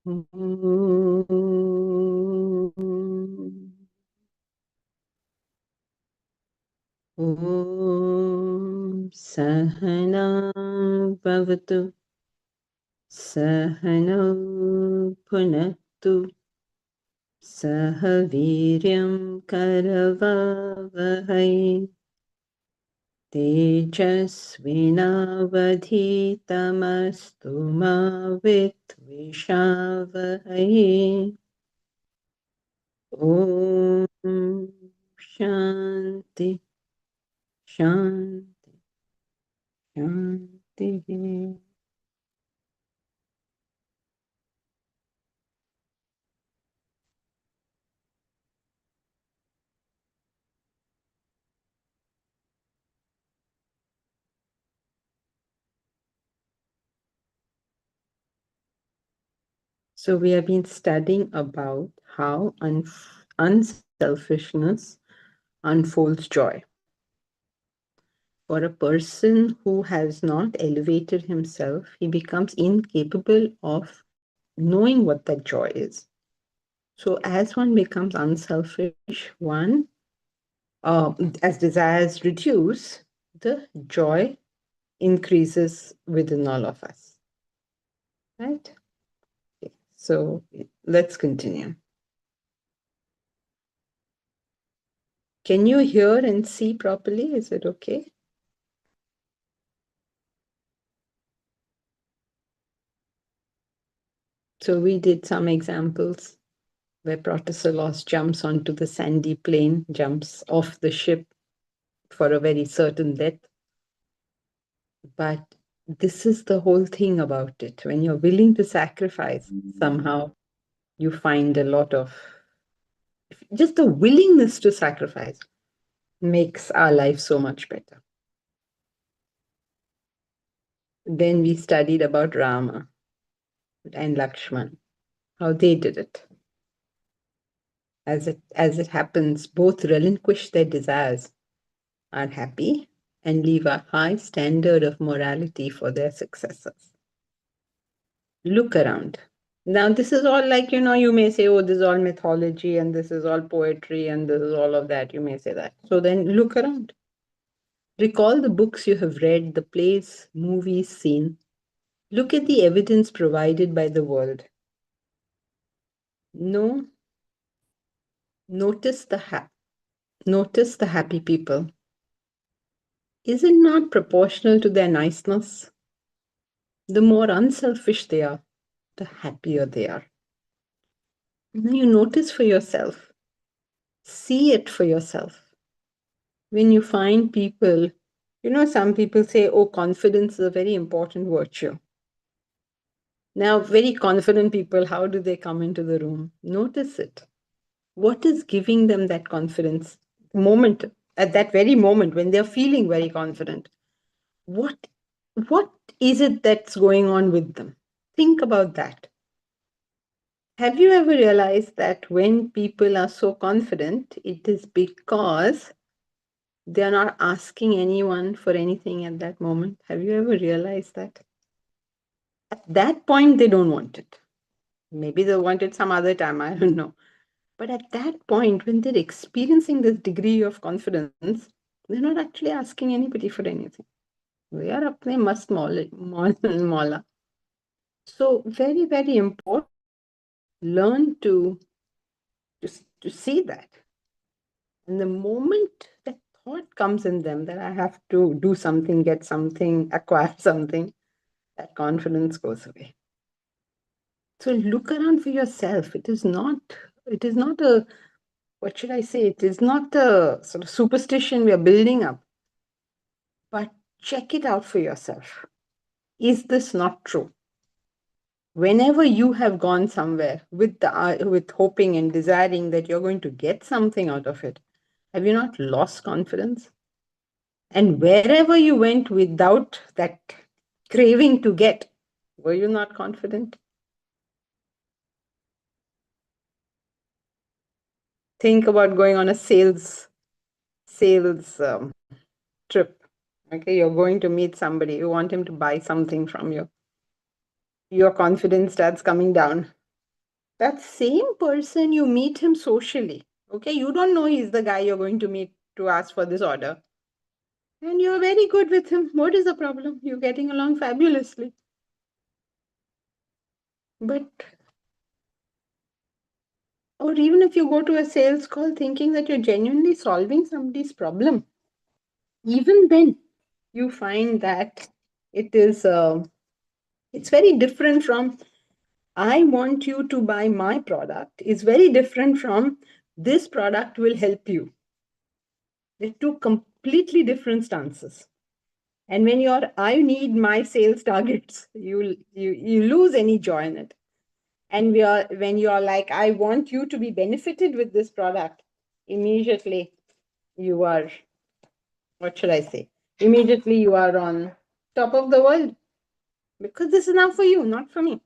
Om Sahana Bhavatu Sahana Punatu Sahaviryam Karavavahai Tejasvinavadhitamastu ma Vidvishavahai. Om Shanti Shanti Shanti. So we have been studying about how unselfishness unfolds joy. For a person who has not elevated himself, he becomes incapable of knowing what that joy is. So as one becomes unselfish, as desires reduce, the joy increases within all of us. Right? Okay. So let's continue. Can you hear and see properly? Is it okay? So we did some examples where Protosaurus jumps onto the sandy plain, jumps off the ship for a very certain death. But this is the whole thing about it. When you're willing to sacrifice, somehow you find a lot of just the willingness to sacrifice makes our life so much better. Then we studied about Rama and Lakshman, how they did it. As it happens, both relinquish their desires, are happy, and leave a high standard of morality for their successors. Look around. Now, this is all like, you may say, oh, this is all mythology and this is all poetry and this is all of that. You may say that. So then look around. Recall the books you have read, the plays, movies seen. Look at the evidence provided by the world. No, notice the happy people. Is it not proportional to their niceness? The more unselfish they are, the happier they are. Now you notice for yourself. See it for yourself. When you find people, some people say, oh, confidence is a very important virtue. Now, very confident people, how do they come into the room? Notice it. What is giving them that confidence? At that very moment when they're feeling very confident, what is it that's going on with them? Think about that. Have you ever realized that when people are so confident, it is because they are not asking anyone for anything at that moment? Have you ever realized that? At that point, they don't want it. Maybe they want it some other time, I don't know. But at that point, when they're experiencing this degree of confidence, they're not actually asking anybody for anything. They are apne mast mala. So very, very important. Learn to see that. And the moment that thought comes in them that I have to do something, get something, acquire something, that confidence goes away. So look around for yourself. It is not a, what should I say? It is not a sort of superstition we are building up, but check it out for yourself. Is this not true? Whenever you have gone somewhere with hoping and desiring that you're going to get something out of it, have you not lost confidence? And wherever you went without that craving to get, were you not confident? Think about going on a sales trip. Okay, you're going to meet somebody, you want him to buy something from you. Your confidence starts coming down. That same person, you meet him socially. Okay, you don't know he's the guy you're going to meet to ask for this order. And you're very good with him. What is the problem? You're getting along fabulously. But, or even if you go to a sales call thinking that you're genuinely solving somebody's problem, even then you find that it is, it's very different from, I want you to buy my product. It's very different from, this product will help you. They're two completely different stances. And when you're, I need my sales targets, you lose any joy in it. And when you're like, I want you to be benefited with this product, immediately you are, what should I say? Immediately you are on top of the world, because this is now for you, not for me.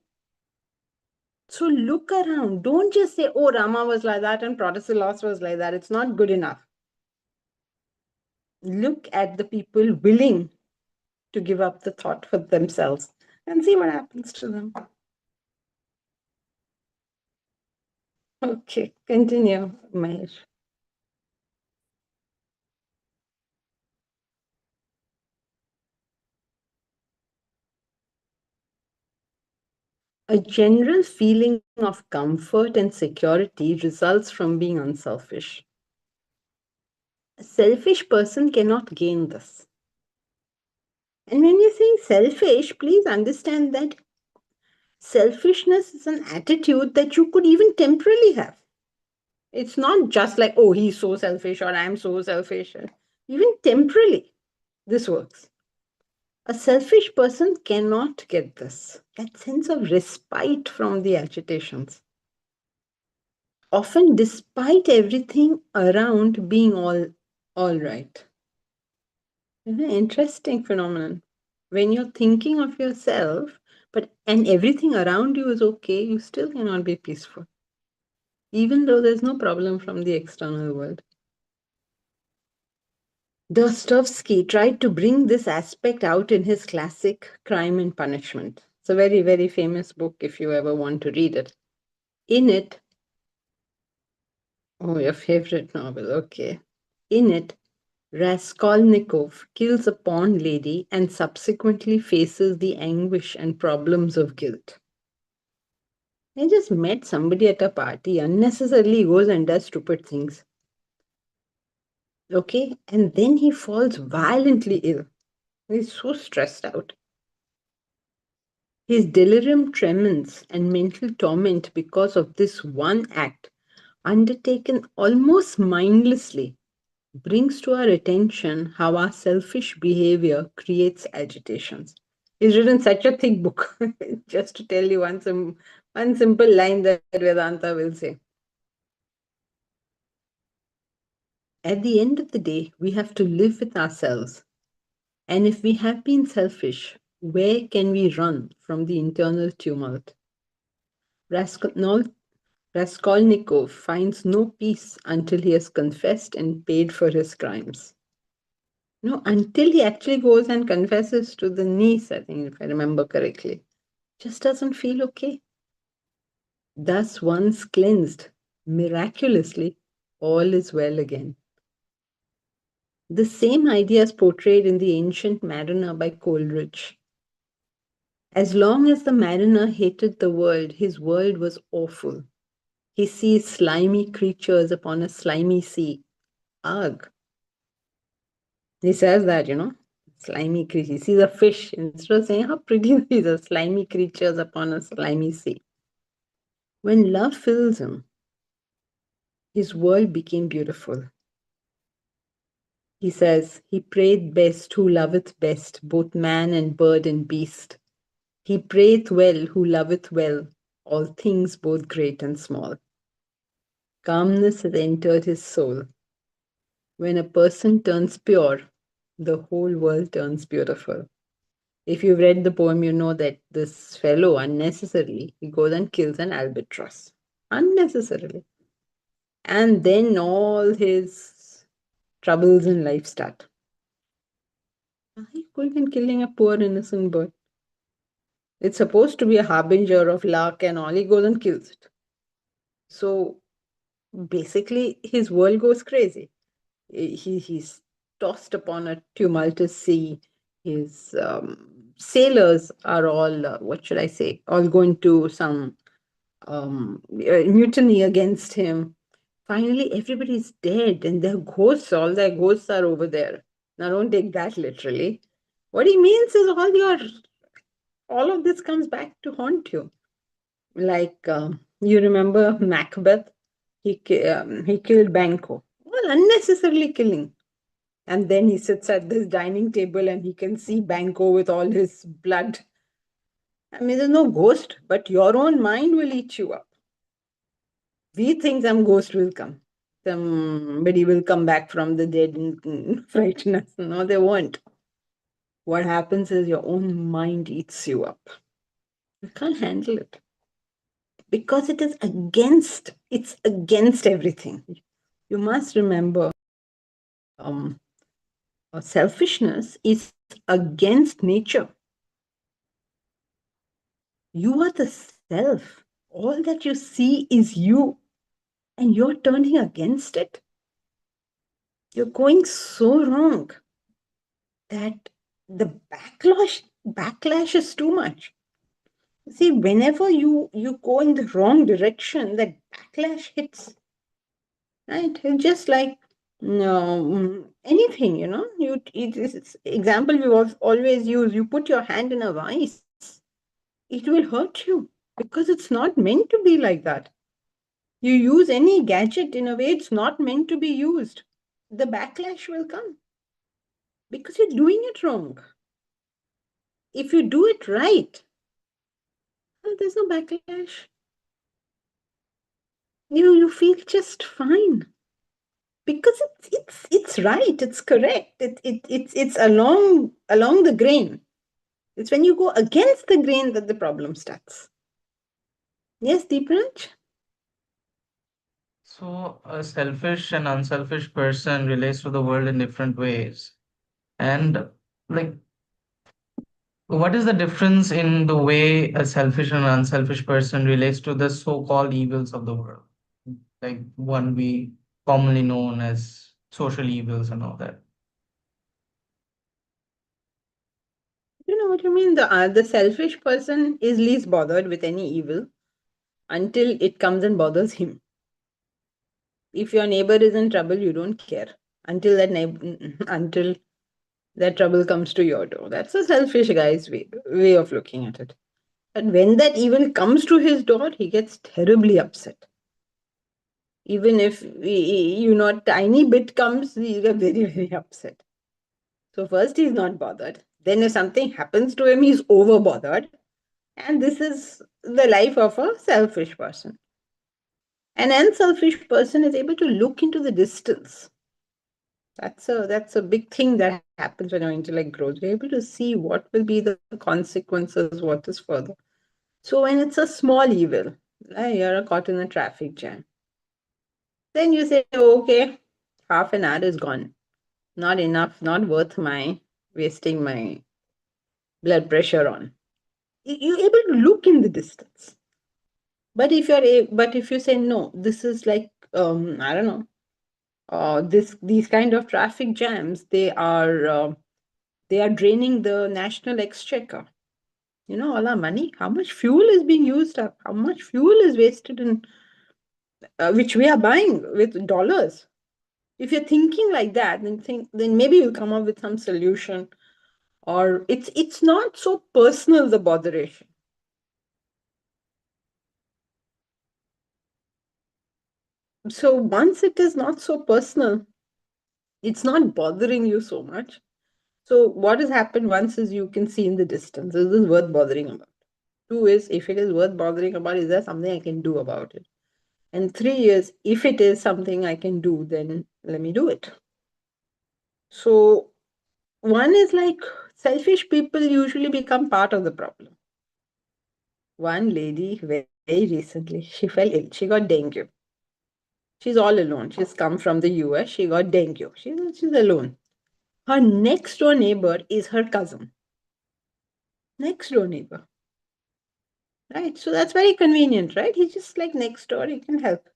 So look around. Don't just say, oh, Rama was like that and Protesilaus was like that. It's not good enough. Look at the people willing to give up the thought for themselves and see what happens to them. Okay, continue, Mahesh. A general feeling of comfort and security results from being unselfish. A selfish person cannot gain this. And when you're saying selfish, please understand that selfishness is an attitude that you could even temporarily have. It's not just like, oh, he's so selfish or I'm so selfish. Even temporarily, this works. A selfish person cannot get this, that sense of respite from the agitations. Often, despite everything around being all right. Interesting phenomenon. When you're thinking of yourself, but and everything around you is okay, you still cannot be peaceful, even though there's no problem from the external world. Dostoevsky tried to bring this aspect out in his classic Crime and Punishment. It's a very, very famous book if you ever want to read it. In it, oh, your favorite novel, okay. In it, Raskolnikov kills a pawn lady and subsequently faces the anguish and problems of guilt. He just met somebody at a party, unnecessarily goes and does stupid things. Okay, and then he falls violently ill. He's so stressed out. His delirium tremens and mental torment because of this one act, undertaken almost mindlessly, brings to our attention how our selfish behavior creates agitations. He's written such a thick book, just to tell you one simple line that Vedanta will say. At the end of the day, we have to live with ourselves. And if we have been selfish, where can we run from the internal tumult? Raskolnikov finds no peace until he has confessed and paid for his crimes. No, until he actually goes and confesses to the niece, I think, if I remember correctly. Just doesn't feel okay. Thus, once cleansed, miraculously, all is well again. The same idea is portrayed in The Ancient Mariner by Coleridge. As long as the mariner hated the world, his world was awful. He sees slimy creatures upon a slimy sea. Ugh. He says that, slimy creature. He sees a fish. Instead of saying how pretty these are slimy creatures upon a slimy sea. When love fills him, his world became beautiful. He says, he prayed best who loveth best, both man and bird and beast. He prayeth well who loveth well, all things both great and small. Calmness has entered his soul. When a person turns pure, the whole world turns beautiful. If you've read the poem, you know that this fellow unnecessarily, he goes and kills an albatross. Unnecessarily. And then all his troubles in life start. He could have been killing a poor innocent bird. It's supposed to be a harbinger of luck and all. He goes and kills it. So basically, his world goes crazy. He's tossed upon a tumultuous sea. His sailors are all, what should I say, all going to some mutiny against him. Finally, everybody's dead, and all their ghosts are over there. Now, don't take that literally. What he means is all of this comes back to haunt you. Like you remember Macbeth, he killed Banquo, well, unnecessarily killing. And then he sits at this dining table and he can see Banquo with all his blood. I mean, there's no ghost, but your own mind will eat you up. We think some ghost will come. Somebody will come back from the dead and frighten us. No, they won't. What happens is your own mind eats you up. You can't handle it because it's against everything. You must remember, um, selfishness is against nature. You are the self. All that you see is you, and you're turning against it. You're going so wrong that the backlash is too much. See, whenever you go in the wrong direction, that backlash hits. Right? It's just like anything, it's example we always use. You put your hand in a vice, it will hurt you because it's not meant to be like that. You use any gadget in a way it's not meant to be used. The backlash will come because you're doing it wrong. If you do it right, there's no backlash. You feel just fine because it's right, it's correct, it's along the grain. It's when you go against the grain that the problem starts. Yes, Deepranj? So, a selfish and unselfish person relates to the world in different ways. And, like, what is the difference in the way a selfish and unselfish person relates to the so-called evils of the world? Like one we commonly known as social evils and all that. You know what you mean? The selfish person is least bothered with any evil until it comes and bothers him. If your neighbor is in trouble, you don't care until that trouble comes to your door. That's a selfish guy's way of looking at it. And when that evil comes to his door, he gets terribly upset. Even if tiny bit comes, he get very very upset. So first he's not bothered. Then if something happens to him, he's over bothered. And this is the life of a selfish person. An unselfish person is able to look into the distance. That's a big thing that happens when your intellect grows. You're able to see what will be the consequences, what is further. So when it's a small evil, like you're caught in a traffic jam, then you say, oh, okay, half an hour is gone. Not enough, not worth my wasting my blood pressure on. You're able to look in the distance. But if you say no, this is like I don't know, these kind of traffic jams, they are draining the national exchequer. All our money, how much fuel is being used up, how much fuel is wasted in which we are buying with dollars. If you're thinking like that, then maybe you'll come up with some solution, or it's not so personal, the botheration. So once it is not so personal, it's not bothering you so much. So what has happened once is you can see in the distance, is this worth bothering about? Two is, if it is worth bothering about, is there something I can do about it? And three is, if it is something I can do, then let me do it. So one is like, selfish people usually become part of the problem. One lady very recently, she fell ill. She got dengue. She's all alone. She's come from the US. She got dengue. She's alone. Her next door neighbor is her cousin. Next door neighbor. right? So that's very convenient, right? He's just like next door, he can help.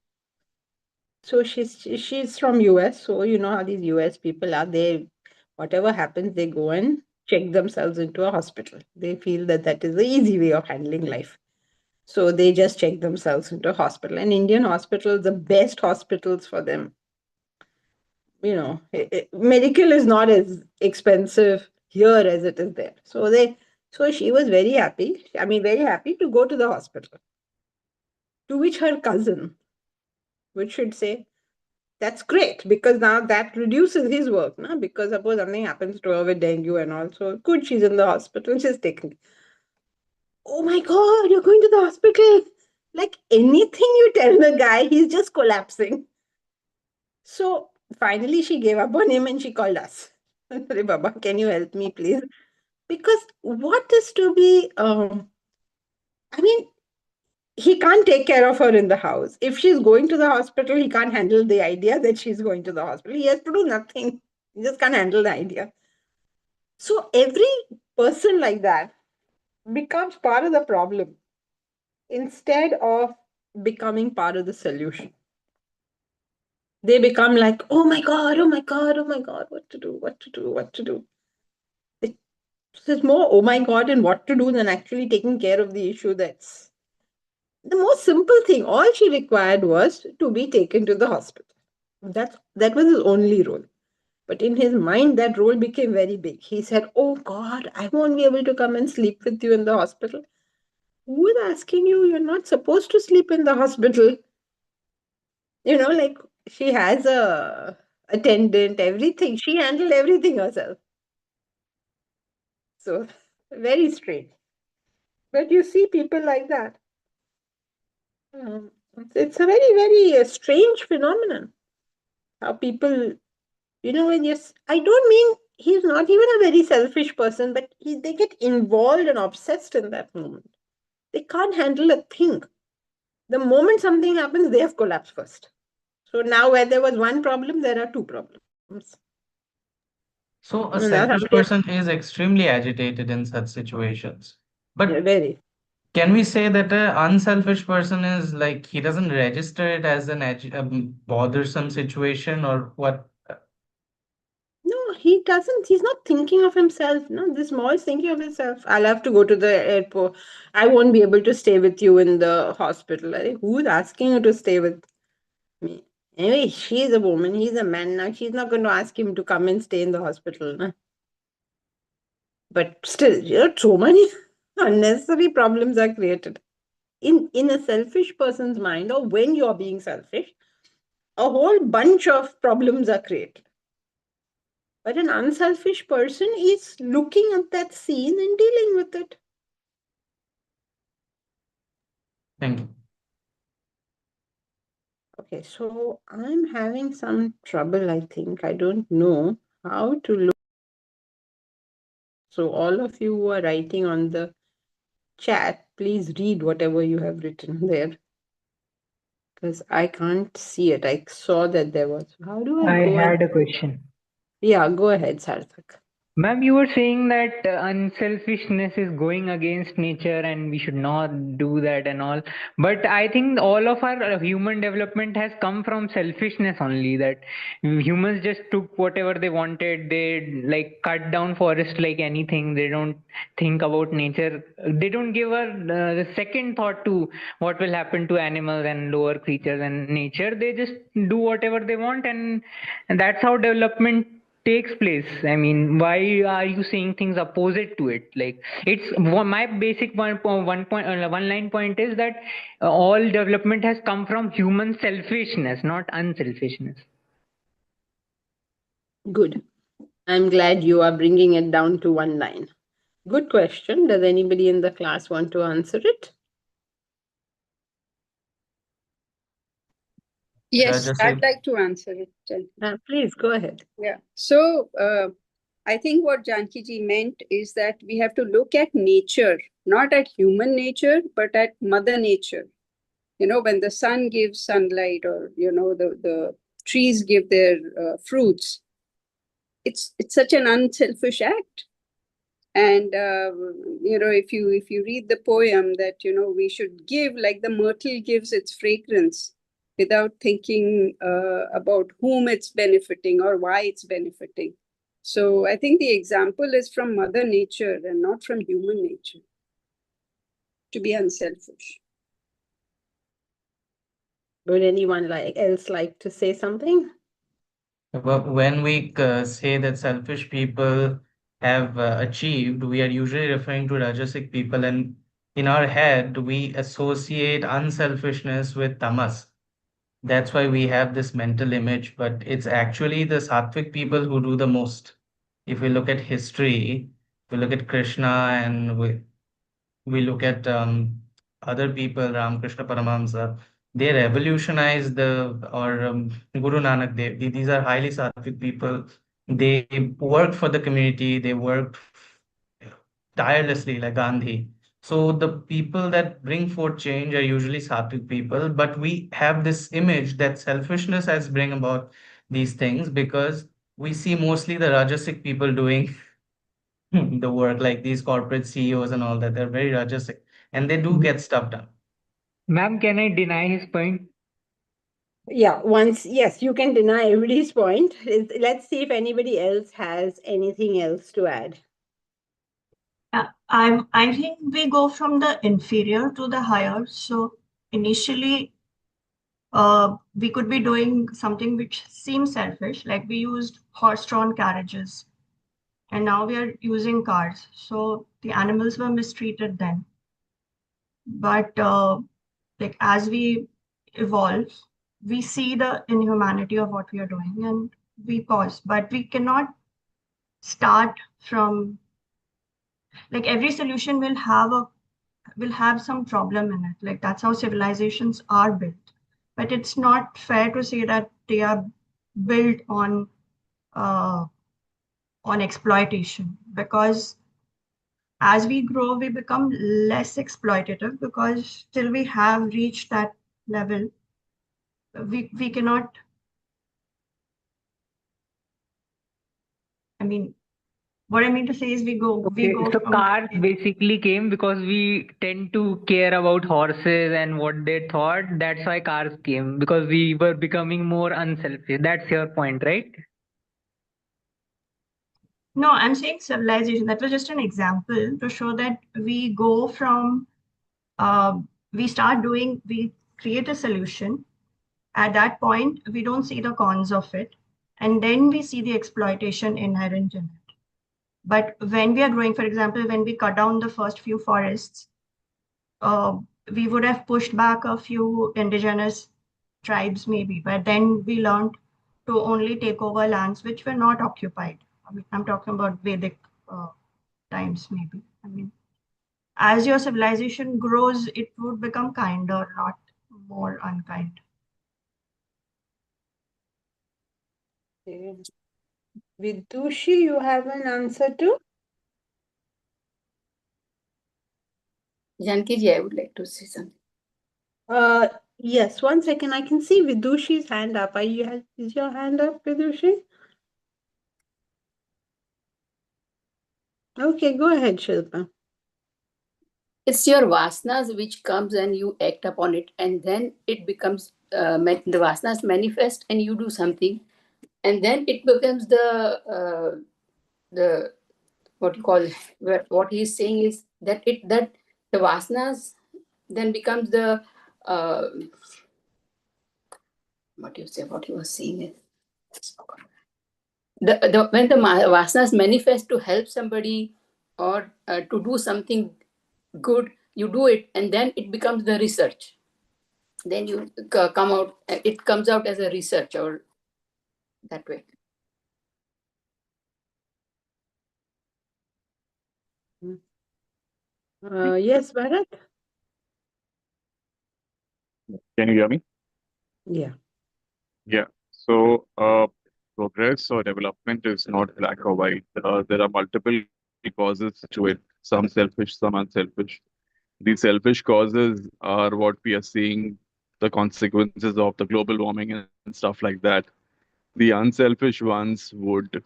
So she's from US, so you know how these US people are. They, whatever happens, they go and check themselves into a hospital. They feel that that is the easy way of handling life. So they just check themselves into a hospital. And Indian hospitals, the best hospitals for them, you know, medical is not as expensive here as it is there. So she was very happy. I mean, very happy to go to the hospital. To which her cousin, which should say, that's great because now that reduces his work, na? Because suppose something happens to her with dengue and also good, she's in the hospital, she's taken. Oh my god, you're going to the hospital. Like anything you tell the guy, he's just collapsing. So finally she gave up on him and she called us. Sorry, Baba, can you help me, please? Because what is to be I mean, he can't take care of her in the house. If she's going to the hospital, he can't handle the idea that she's going to the hospital. He has to do nothing. He just can't handle the idea. So every person like that becomes part of the problem instead of becoming part of the solution. They become like, oh my God, oh my God, oh my God, what to do, what to do, what to do. It's more, oh my God, and what to do than actually taking care of the issue. That's the most simple thing. All she required was to be taken to the hospital. That was his only role. But in his mind, that role became very big. He said, oh God, I won't be able to come and sleep with you in the hospital. Who is asking you? You're not supposed to sleep in the hospital. You know, like she has a attendant, everything. She handled everything herself. So very strange. But you see people like that. Um, it's a very, very strange phenomenon. How people, you know, when you're, I don't mean he's not even a very selfish person, but they get involved and obsessed in that moment. They can't handle a thing. The moment something happens, they have collapsed first. So now, where there was one problem, there are two problems. So a Now selfish somebody, person is extremely agitated in such situations. But very. can we say that an unselfish person is like he doesn't register it as a bothersome situation or what? No, he doesn't. He's not thinking of himself. No, this Mall is thinking of himself. I'll have to go to the airport. I won't be able to stay with you in the hospital. I think, who's asking you to stay with me? Anyway, she's a woman. He's a man now. She's not going to ask him to come and stay in the hospital. No? But still, you know, so many unnecessary problems are created. In a selfish person's mind, or when you're being selfish, a whole bunch of problems are created. But an unselfish person is looking at that scene and dealing with it. Thank you. Okay, so I'm having some trouble, I think. I don't know how to look. So, all of you who are writing on the chat, please read whatever you have written there because I can't see it. I saw that there was. How do I I go and. had a question. Yeah, go ahead, Sarthak. Ma'am, you were saying that unselfishness is going against nature and we should not do that and all. But I think all of our human development has come from selfishness only. That humans just took whatever they wanted. They like cut down forest like anything. They don't think about nature. They don't give the second thought to what will happen to animals and lower creatures and nature. They just do whatever they want, and that's how development takes place. I mean, why are you saying things opposite to it? Like, it's my basic one line point is that all development has come from human selfishness, not unselfishness. Good. I'm glad you are bringing it down to one line. Good question. Does anybody in the class want to answer it? Should I Yes, just I'd say? like to answer it. Please go ahead. Yeah. So I think what Janki ji meant is that we have to look at nature, not at human nature, but at Mother Nature. You know, when the sun gives sunlight, or you know, the trees give their fruits. It's such an unselfish act. And if you read the poem, that we should give like the myrtle gives its fragrance without thinking about whom it's benefiting or why it's benefiting. So I think the example is from Mother Nature and not from human nature to be unselfish. Would anyone else like to say something? When we say that selfish people have achieved, we are usually referring to Rajasic people, and in our head, we associate unselfishness with tamas. That's why we have this mental image, but it's actually the sattvic people who do the most. If we look at history, we look at Krishna, and we look at other people, Ramakrishna Paramahamsa, they revolutionized Guru Nanak Dev. These are highly sattvic people. They worked for the community. They worked tirelessly, like Gandhi. So the people that bring forth change are usually sattvic people, but we have this image that selfishness has bring about these things because we see mostly the Rajasic people doing the work, like these corporate CEOs and all that. They're very Rajasic and they do get stuff done. Ma'am, can I deny his point? Yeah, yes, you can deny everybody's point. Let's see if anybody else has anything else to add. I think we go from the inferior to the higher. So initially, we could be doing something which seems selfish, like we used horse-drawn carriages, and now we are using cars. So the animals were mistreated then. But like as we evolve, we see the inhumanity of what we are doing and we pause. But we cannot start from like every solution will have some problem in it. Like that's how civilizations are built. But it's not fair to say that they are built uh, on exploitation because as we grow, we become less exploitative because till we have reached that level, we cannot. I mean, what I mean to say is we Okay, go so from cars basically came because we tend to care about horses and what they thought. That's why cars came because we were becoming more unselfish. That's your point, right? no, I'm saying civilization. That was just an example to show that we go from uh, we create a solution. At that point, we don't see the cons of it, and then we see the exploitation inherent in it. But when we are growing, for example, when we cut down the first few forests, uh, we would have pushed back a few indigenous tribes, maybe, but then we learned to only take over lands which were not occupied. I mean, I'm talking about Vedic times, maybe. I mean, as your civilization grows, it would become kinder, not more unkind. Okay. Vidushi, you have an answer to? Janki ji, I would like to say something. Yes, 1 second. I can see Vidushi's hand up. Is your hand up, Vidushi? Okay, go ahead, Shilpa. It's your vasanas which comes and you act upon it, and then it becomes the vasanas manifest, and you do something, and then it becomes the what you call what he's saying is that the vasanas then becomes the uh, what he was saying is when the vasanas manifest to help somebody or to do something good, you do it, and then it becomes the research. Then you come out, it comes out as a research or that way. Yes, Bharat? Can you hear me? Yeah. Yeah. So, progress or development is not black or white. There are multiple causes to it, some selfish, some unselfish. These selfish causes are what we are seeing the consequences of the global warming and stuff like that. The unselfish ones would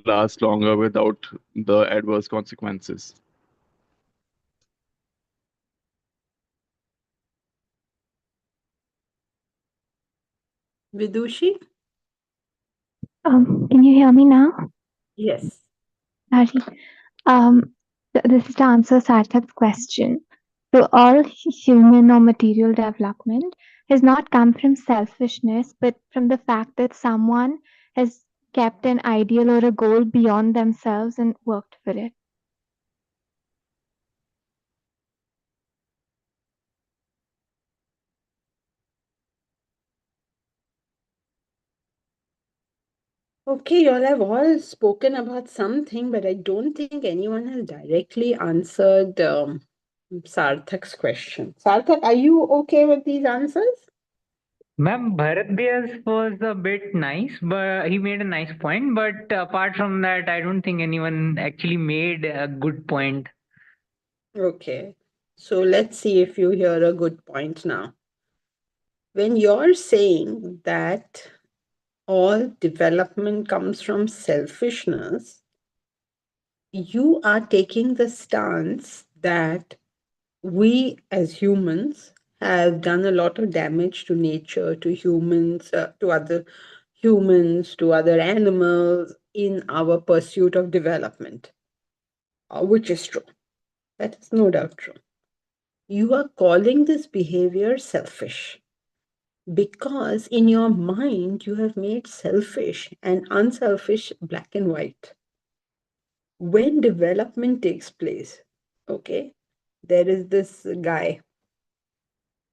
last longer without the adverse consequences. Vidushi? Can you hear me now? Yes. Hari? This is to answer Sarthak's question. So, all human or material development has not come from selfishness, but from the fact that someone has kept an ideal or a goal beyond themselves and worked for it. Okay, y'all have all spoken about something, but I don't think anyone has directly answered Sarthak's question. Sarthak, are you okay with these answers? Ma'am, Bharat Bhaiya's was a bit nice, but he made a nice point. But apart from that, I don't think anyone actually made a good point. Okay, so let's see if you hear a good point now. When you're saying that all development comes from selfishness, you are taking the stance that we as humans have done a lot of damage to nature, to humans, to other humans, to other animals in our pursuit of development, which is true. That is no doubt true. You are calling this behavior selfish because in your mind you have made selfish and unselfish black and white. When development takes place, okay, there is this guy,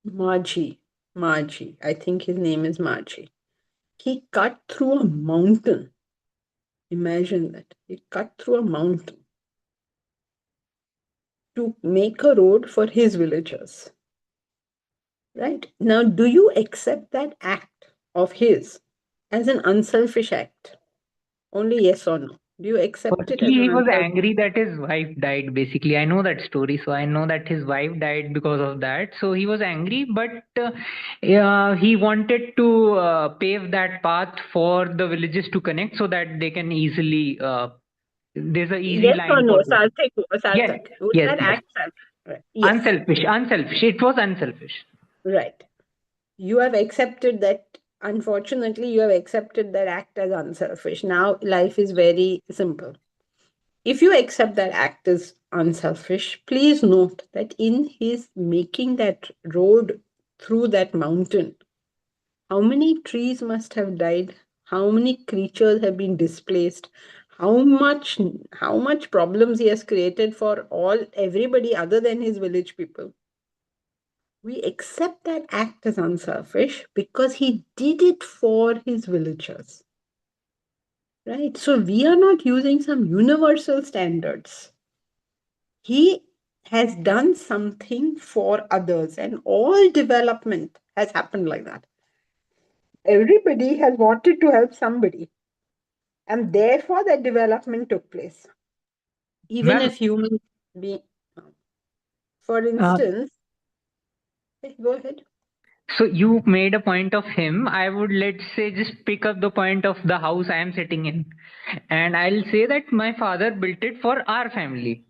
Margie, I think his name is Margie. He cut through a mountain. Imagine that. He cut through a mountain to make a road for his villagers. Right? Now, do you accept that act of his as an unselfish act? Only yes or no. Do you accept it as Firstly, an he was unselfish? angry that his wife died. Basically, I know that story, so I know that his wife died because of that. So he was angry, but he wanted to pave that path for the villages to connect so that they can easily. There's an easy Yes or line no, for them. Yes, Sarthak? Was yes, that yes. act selfish? Right. Yes. Unselfish, unselfish. It was unselfish. Right. You have accepted that, unfortunately, you have accepted that act as unselfish. Now, life is very simple. If you accept that act as unselfish, please note that in his making that road through that mountain, how many trees must have died? How many creatures have been displaced? How much problems he has created for everybody other than his village people? We accept that act as unselfish because he did it for his villagers. Right? So we are not using some universal standards. He has done something for others, and all development has happened like that. Everybody has wanted to help somebody, and therefore that development took place. Even Ma'am, if human being, for uh, instance, go ahead. so you made a point of him. I would, let's say, just pick up the point of the house I am sitting in. And I'll say that my father built it for our family.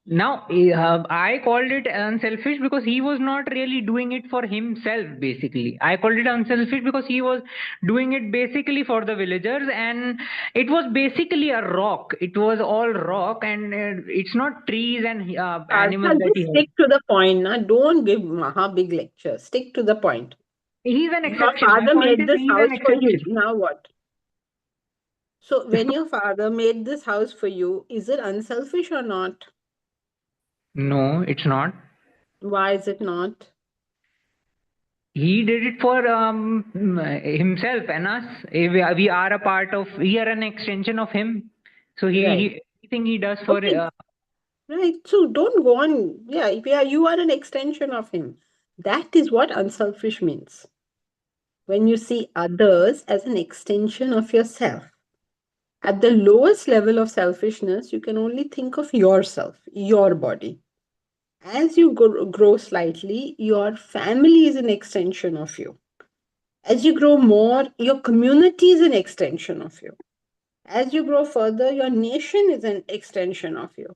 Now, I called it unselfish because he was not really doing it for himself, basically. I called it unselfish because he was doing it basically for the villagers, and it was basically a rock. It was all rock, and it's not trees and animals that Just he had. stick to the point. Now. Don't give Maha big lecture. Stick to the point. He's an Your exception. My father point made is, this he's house an for you. exception. Now what? So when your father made this house for you, is it unselfish or not? No, it's not. Why is it not? He did it for himself and us. We are a part of. We are an extension of him. So Right. everything he does for. Okay. Right. So don't go on. Yeah, you are an extension of him. That is what unselfish means. When you see others as an extension of yourself. At the lowest level of selfishness, you can only think of yourself, your body. As you grow slightly, your family is an extension of you. As you grow more, your community is an extension of you. As you grow further, your nation is an extension of you.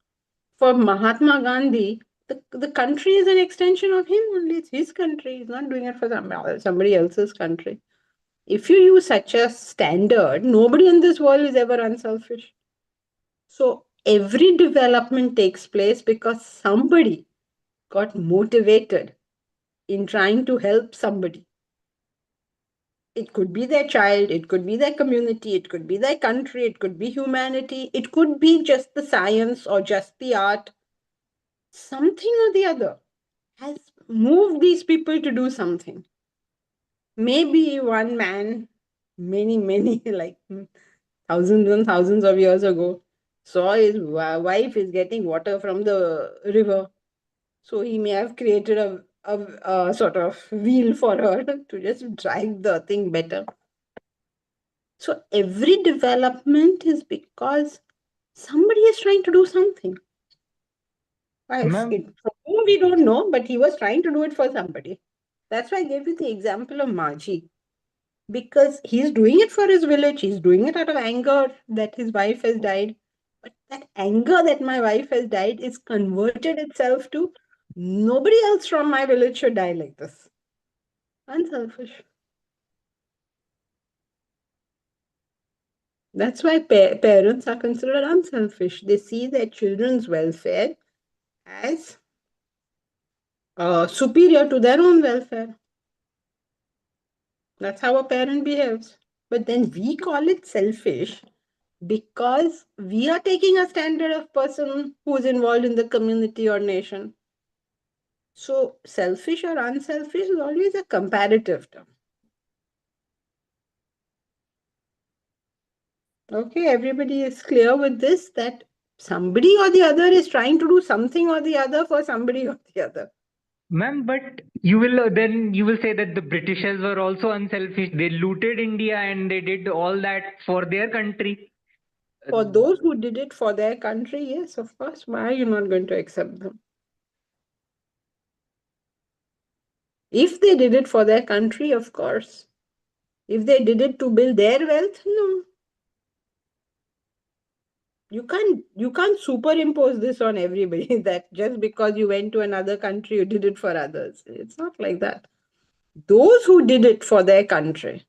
For Mahatma Gandhi, the country is an extension of him only. It's his country. He's not doing it for somebody else's country. If you use such a standard, nobody in this world is ever unselfish. So every development takes place because somebody got motivated in trying to help somebody. It could be their child, it could be their community, it could be their country, it could be humanity, it could be just the science or just the art. Something or the other has moved these people to do something. Maybe one man, many, like thousands and thousands of years ago, saw his wife is getting water from the river. So he may have created a sort of wheel for her to just drive the thing better. So every development is because somebody is trying to do something. Ma'am, For whom we don't know, but he was trying to do it for somebody. That's why I gave you the example of Maji. Because he's doing it for his village, he's doing it out of anger that his wife has died. But that anger that my wife has died is converted itself to nobody else from my village should die like this. Unselfish. That's why parents are considered unselfish. They see their children's welfare as superior to their own welfare. That's how a parent behaves. But then we call it selfish because we are taking a standard of person who is involved in the community or nation. So selfish or unselfish is always a comparative term. Okay, everybody is clear with this, that somebody or the other is trying to do something or the other for somebody or the other. ma'am, but you will say that the Britishers were also unselfish. They looted India and they did all that for their country. For those who did it for their country, yes, of course. Why are you not going to accept them? If they did it for their country, of course. If they did it to build their wealth, no. You can't superimpose this on everybody that just because you went to another country, you did it for others. It's not like that. Those who did it for their country,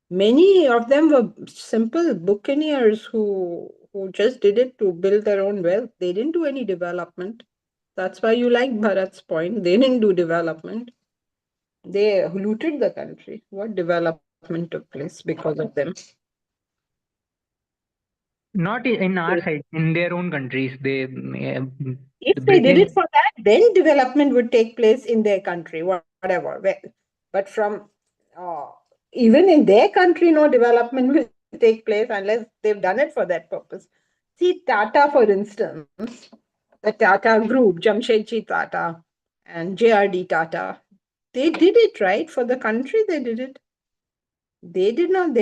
many of them were simple buccaneers who just did it to build their own wealth. They didn't do any development. That's why you like Bharat's point. They didn't do development. They looted the country. What development took place because of them? Not in our side, in their own countries. If The they did British. it for that, then development would take place in their country, whatever. But from even in their country, no development will take place unless they've done it for that purpose. See, Tata, for instance, the Tata Group, Jamshedji Tata and JRD Tata, they did it right for the country. They did it. They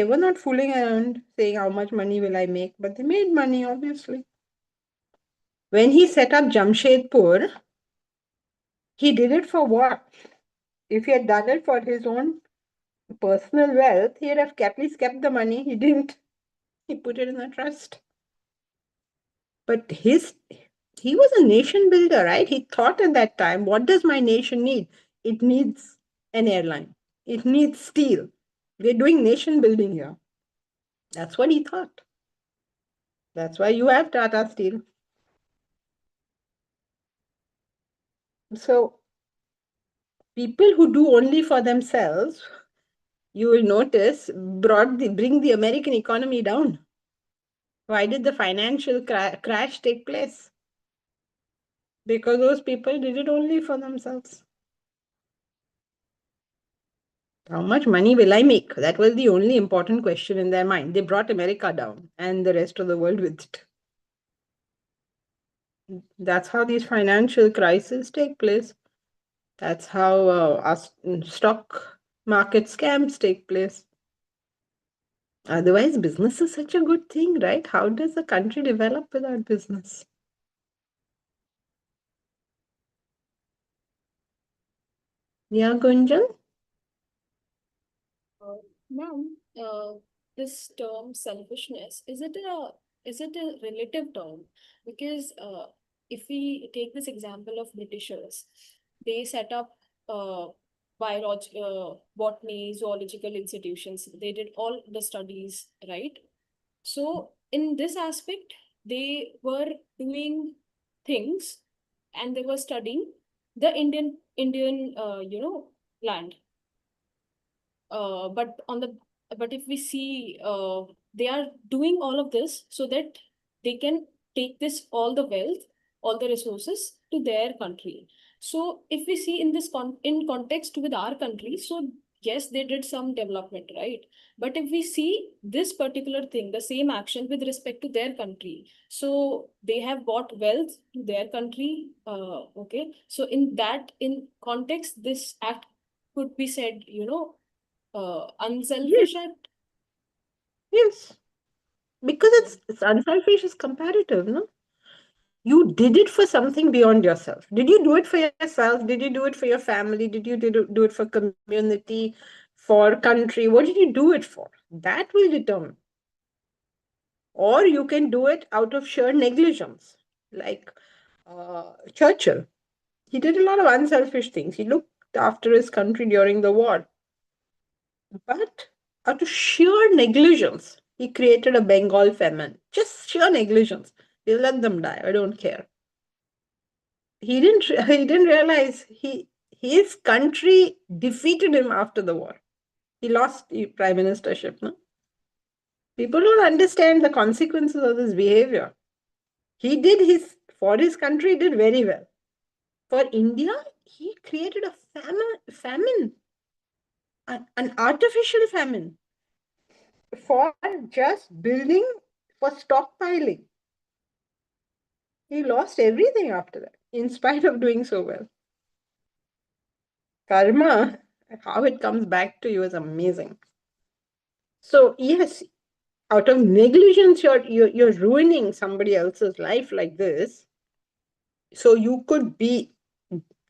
were not fooling around saying how much money will I make, but they made money, obviously. When he set up Jamshedpur, he did it for what? If he had done it for his own personal wealth, he'd have at least kept the money. He didn't. He put it in a trust. But he was a nation builder, right? He thought at that time, what does my nation need? It needs an airline. It needs steel. We're doing nation building here. That's what he thought. That's why you have Tata Steel. So people who do only for themselves, you will notice, bring the American economy down. Why did the financial crash take place? Because those people did it only for themselves. How much money will I make? That was the only important question in their mind. They brought America down and the rest of the world with it. That's how these financial crises take place. That's how stock market scams take place. Otherwise, business is such a good thing, right? How does a country develop without business? Yeah, Gunjan? Ma'am, this term selfishness, is it a relative term? Because if we take this example of Britishers, they set up botany, zoological institutions. They did all the studies, right? So in this aspect, they were doing things and they were studying the Indian land. But on the but if we see they are doing all of this so that they can take this all the wealth, all the resources to their country. So if we see in this in context with our country, so yes, they did some development, right? But if we see this particular thing, the same action with respect to their country, so they have brought wealth to their country. Okay, so in context, this act could be said, unselfish Yes, act. yes. Because it's unselfish is comparative, no? You did it for something beyond yourself. Did you do it for yourself? Did you do it for your family? Do it for community, for country? What did you do it for? That will determine. Or you can do it out of sheer negligence, like Churchill. He did a lot of unselfish things. He looked after his country during the war. But out of sheer negligence, he created a Bengal famine. Just sheer negligence. We'll let them die. I don't care. He didn't realize his country defeated him after the war. He lost the prime ministership. No? People don't understand the consequences of this behavior. He did for his country, did very well. For India, he created a famine, an artificial famine for just building, for stockpiling. He lost everything after that, in spite of doing so well. Karma, how it comes back to you is amazing. So yes, out of negligence, you're ruining somebody else's life like this. So you could be,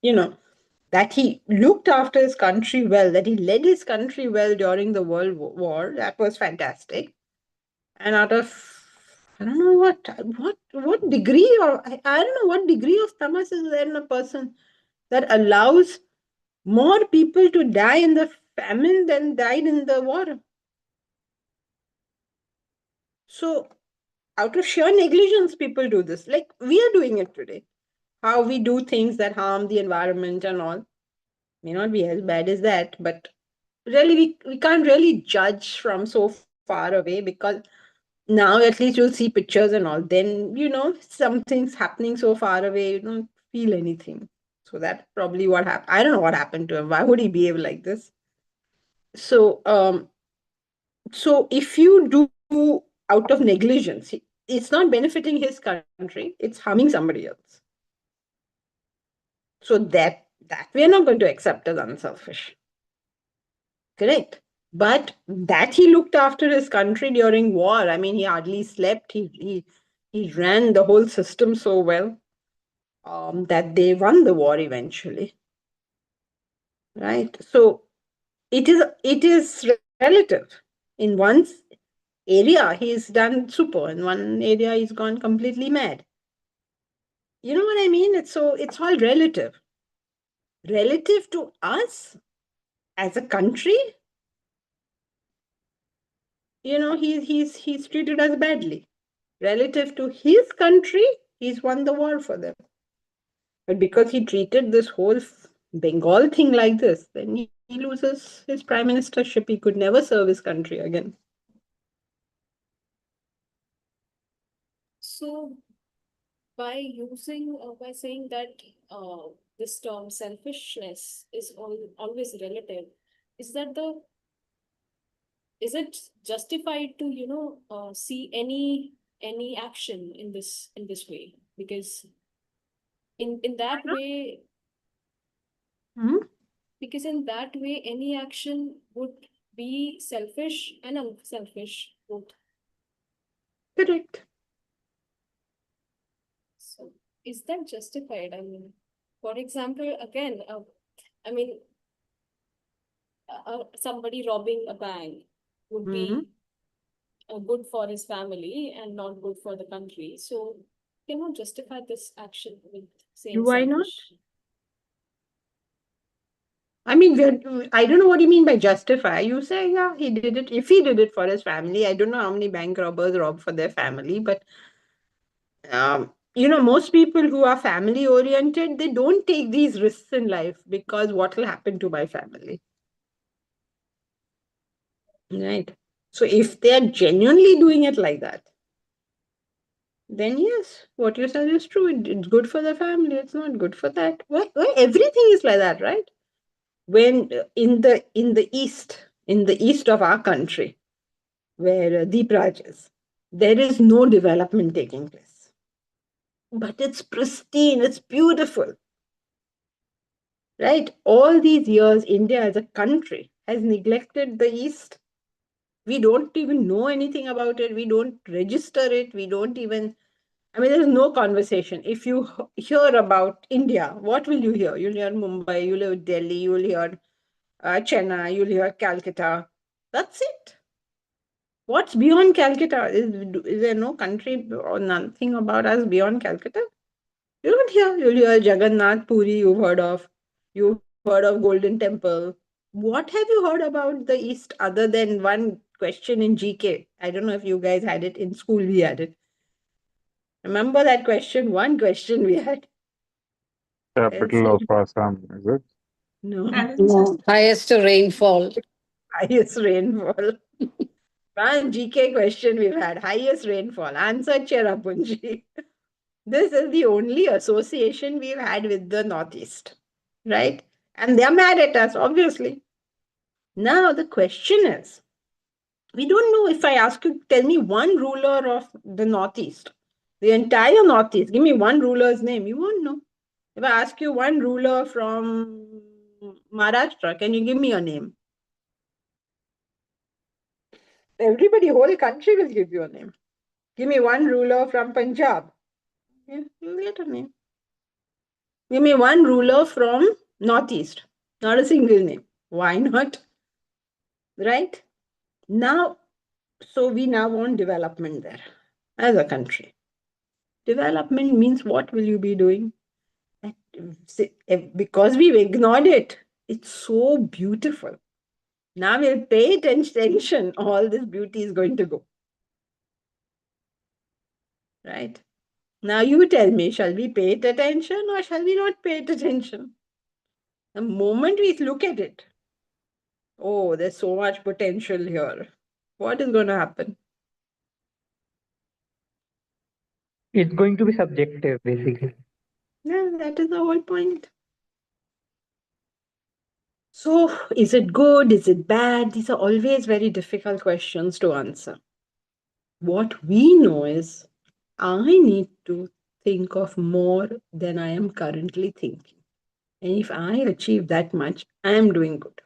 you know, that he looked after his country well, that he led his country well during the World War. That was fantastic. And out of, I don't know what degree, or I don't know what degree of tamas is there in a person that allows more people to die in the famine than died in the war. So out of sheer negligence, people do this. Like we are doing it today. How we do things that harm the environment and all may not be as bad as that, but really we can't really judge from so far away, because now at least you'll see pictures and all. Then something's happening so far away, you don't feel anything. So that's probably what happened. I don't know what happened to him. Why would he behave like this? So so if you do out of negligence, it's not benefiting his country, it's harming somebody else. So that we are not going to accept as unselfish. Correct. But that he looked after his country during war. I mean, he hardly slept. He ran the whole system so well that they won the war eventually. Right. So it is relative. In one area, he's done super. In one area, he's gone completely mad. You know what I mean? It's all relative. Relative to us as a country, he's treated us badly. Relative to his country, he's won the war for them. But because he treated this whole Bengal thing like this, then he loses his prime ministership. He could never serve his country again. So by saying that this term selfishness is always relative, is that the is it justified to see any action in this way? Because in that way, Hmm? because in that way any action would be selfish and unselfish both. Correct. So is that justified? I mean, for example, again, I mean, somebody robbing a bank, would Mhm. be good for his family and not good for the country. So cannot justify this action with saying Why not? selfish. I mean, I don't know what you mean by justify. You say, yeah, he did it. If he did it for his family, I don't know how many bank robbers rob for their family, but most people who are family oriented, they don't take these risks in life because what will happen to my family, right? So if they are genuinely doing it like that, then yes, what you said is true. It's good for the family. It's not good for that. Well, everything is like that, right? When in the east of our country, where Deep Raj is, there is no development taking place, but it's pristine. It's beautiful, right? All these years, India as a country has neglected the East. We don't even know anything about it. We don't register it. We don't even, I mean, there's no conversation. If you hear about India, what will you hear? You'll hear Mumbai, you'll hear Delhi, you'll hear Chennai, you'll hear Calcutta. That's it. What's beyond Calcutta? Is there no country or nothing about us beyond Calcutta? You don't hear. You'll hear Jagannath Puri, you've heard of. You've heard of Golden Temple. What have you heard about the East other than one question in GK? I don't know if you guys had it in school, we had it. Remember that question? One question we had. Capital of Assam, is it? No, Balances. Highest rainfall. highest rainfall. One GK question we've had. Highest rainfall. Answer Cherrapunji. This is the only association we've had with the Northeast, right? And they're mad at us, obviously. Now, the question is, we don't know. If I ask you, tell me one ruler of the Northeast, the entire Northeast, give me one ruler's name, you won't know. If I ask you one ruler from Maharashtra, can you give me a name? Everybody, whole country will give you a name. Give me one ruler from Punjab. Yeah, you'll get a name. Give me one ruler from Northeast. Not a single name. Why not? Right? Now, so we now want development there as a country. Development means what will you be doing? Because we've ignored it. It's so beautiful. Now we'll pay attention. All this beauty is going to go. Right? Now you tell me, shall we pay it attention or shall we not pay it attention? The moment we look at it, oh, there's so much potential here. What is going to happen? It's going to be subjective, basically. Yeah, that is the whole point. So, is it good? Is it bad? These are always very difficult questions to answer. What we know is I need to think of more than I am currently thinking. And if I achieve that much, I am doing good.